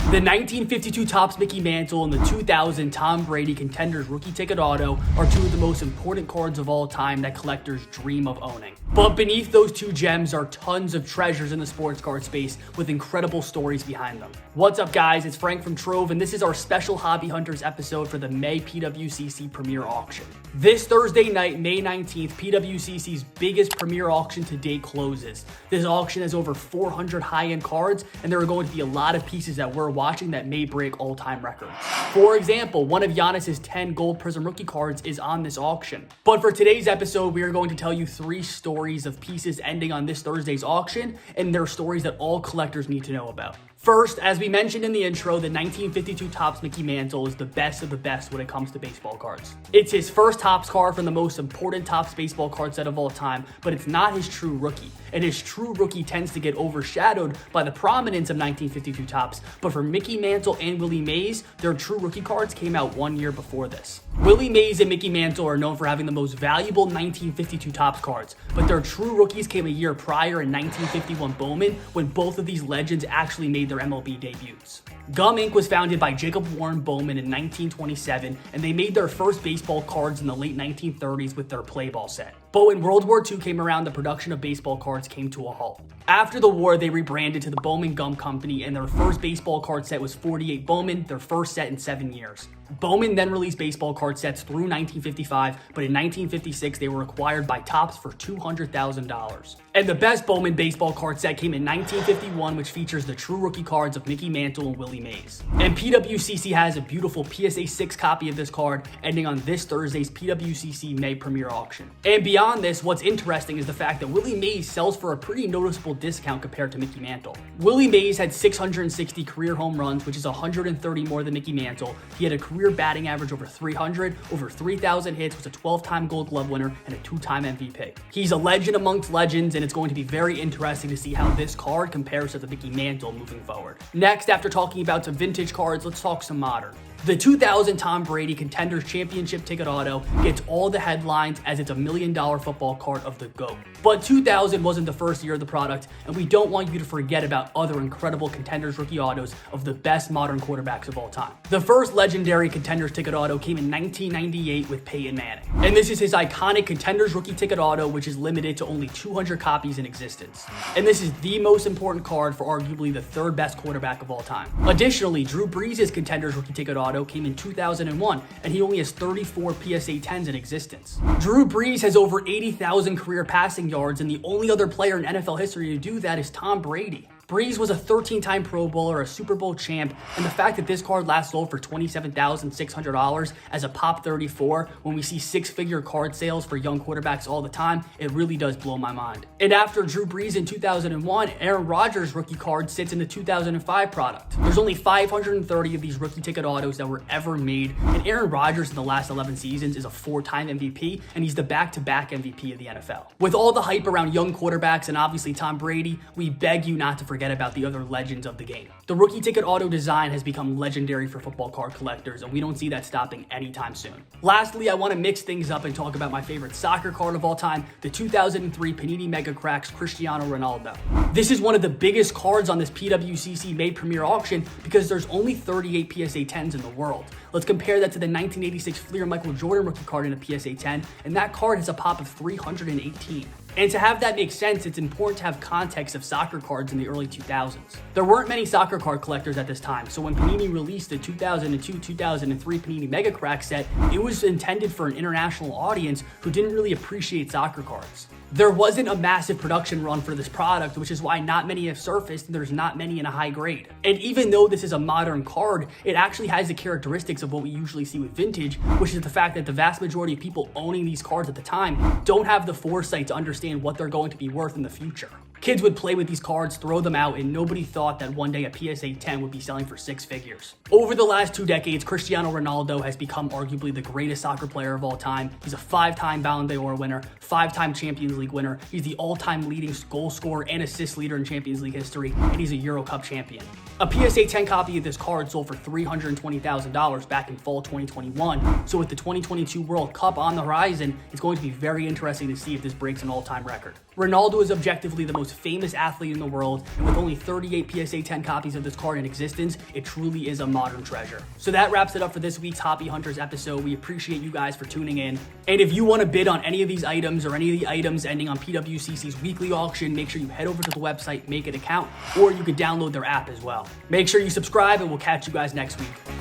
The 1952 Topps Mickey Mantle and the 2000 Tom Brady Contenders Rookie Ticket Auto are two of the most important cards of all time that collectors dream of owning. But beneath those two gems are tons of treasures in the sports card space with incredible stories behind them. What's up, guys? It's Frank from Trove, and this is our special Hobby Hunters episode for the May PWCC Premier Auction. This Thursday night, May 19th, PWCC's biggest Premier auction to date closes. This auction has over 400 high-end cards, and there are going to be a lot of pieces that we're watching that may break all-time records. For example, one of Giannis's 10 Gold Prism rookie cards is on this auction. But for today's episode, we are going to tell you 3 stories of pieces ending on this Thursday's auction, and they're stories that all collectors need to know about. First, as we mentioned in the intro, the 1952 Topps Mickey Mantle is the best of the best when it comes to baseball cards. It's his first Topps card from the most important Topps baseball card set of all time, but it's not his true rookie. And his true rookie tends to get overshadowed by the prominence of 1952 Topps, but for Mickey Mantle and Willie Mays, their true rookie cards came out 1 year before this. Willie Mays and Mickey Mantle are known for having the most valuable 1952 Topps cards, but their true rookies came a year prior in 1951 Bowman, when both of these legends actually made their MLB debuts. Gum Inc. was founded by Jacob Warren Bowman in 1927, and they made their first baseball cards in the late 1930s with their play ball set. But when World War II came around, the production of baseball cards came to a halt. After the war, they rebranded to the Bowman Gum Company, and their first baseball card set was 48 Bowman, their first set in 7 years. Bowman then released baseball card sets through 1955, but in 1956, they were acquired by Topps for $200,000. And the best Bowman baseball card set came in 1951, which features the true rookie cards of Mickey Mantle and Willie Mays. And PWCC has a beautiful PSA 6 copy of this card, ending on this Thursday's PWCC May Premier auction. And beyond this, what's interesting is the fact that Willie Mays sells for a pretty noticeable discount compared to Mickey Mantle. Willie Mays had 660 career home runs, which is 130 more than Mickey Mantle. He had a career batting average over 300, over 3,000 hits, was a 12-time Gold Glove winner, and a 2-time MVP. He's a legend amongst legends, and it's going to be very interesting to see how this card compares to the Mickey Mantle moving forward. Next, after talking about some vintage cards, let's talk some modern. The 2000 Tom Brady Contenders Championship Ticket Auto gets all the headlines as it's $1 million football card of the GOAT. But 2000 wasn't the first year of the product, and we don't want you to forget about other incredible Contenders Rookie Autos of the best modern quarterbacks of all time. The first legendary Contenders Ticket Auto came in 1998 with Peyton Manning. And this is his iconic Contenders Rookie Ticket Auto, which is limited to only 200 copies in existence. And this is the most important card for arguably the third best quarterback of all time. Additionally, Drew Brees' Contenders Rookie Ticket Auto came in 2001, and he only has 34 PSA 10s in existence. Drew Brees has over 80,000 career passing yards, and the only other player in NFL history to do that is Tom Brady. Brees was a 13-time Pro Bowler, a Super Bowl champ, and the fact that this card last sold for $27,600 as a Pop 34 when we see 6-figure card sales for young quarterbacks all the time, it really does blow my mind. And after Drew Brees in 2001, Aaron Rodgers' rookie card sits in the 2005 product. There's only 530 of these rookie ticket autos that were ever made, and Aaron Rodgers in the last 11 seasons is a 4-time MVP, and he's the back-to-back MVP of the NFL. With all the hype around young quarterbacks and obviously Tom Brady, we beg you not to forget about the other legends of the game. The rookie ticket auto design has become legendary for football card collectors, and we don't see that stopping anytime soon. Lastly, I want to mix things up and talk about my favorite soccer card of all time, the 2003 Panini Mega Craques Cristiano Ronaldo. This is one of the biggest cards on this PWCC May Premier auction because there's only 38 PSA 10s in the world. Let's compare that to the 1986 Fleer Michael Jordan rookie card in a PSA 10, and that card has a pop of 318. And to have that make sense, it's important to have context of soccer cards in the early 2000s. There weren't many soccer card collectors at this time, so when Panini released the 2002-2003 Panini Mega Crack set, it was intended for an international audience who didn't really appreciate soccer cards. There wasn't a massive production run for this product, which is why not many have surfaced and there's not many in a high grade. And even though this is a modern card, it actually has the characteristics of what we usually see with vintage, which is the fact that the vast majority of people owning these cards at the time don't have the foresight to understand what they're going to be worth in the future. Kids would play with these cards, throw them out, and nobody thought that one day a PSA 10 would be selling for 6 figures. Over the last 2 decades, Cristiano Ronaldo has become arguably the greatest soccer player of all time. He's a 5-time Ballon d'Or winner, 5-time Champions League winner. He's the all-time leading goal scorer and assist leader in Champions League history, and he's a Euro Cup champion. A PSA 10 copy of this card sold for $320,000 back in fall 2021. So with the 2022 World Cup on the horizon, it's going to be very interesting to see if this breaks an all-time record. Ronaldo is objectively the most famous athlete in the world, and with only 38 PSA 10 copies of this card in existence, it truly is a modern treasure. So that wraps it up for this week's Hobby Hunters episode. We appreciate you guys for tuning in. And if you want to bid on any of these items or any of the items ending on PWCC's weekly auction, make sure you head over to the website, make an account, or you could download their app as well. Make sure you subscribe, and we'll catch you guys next week.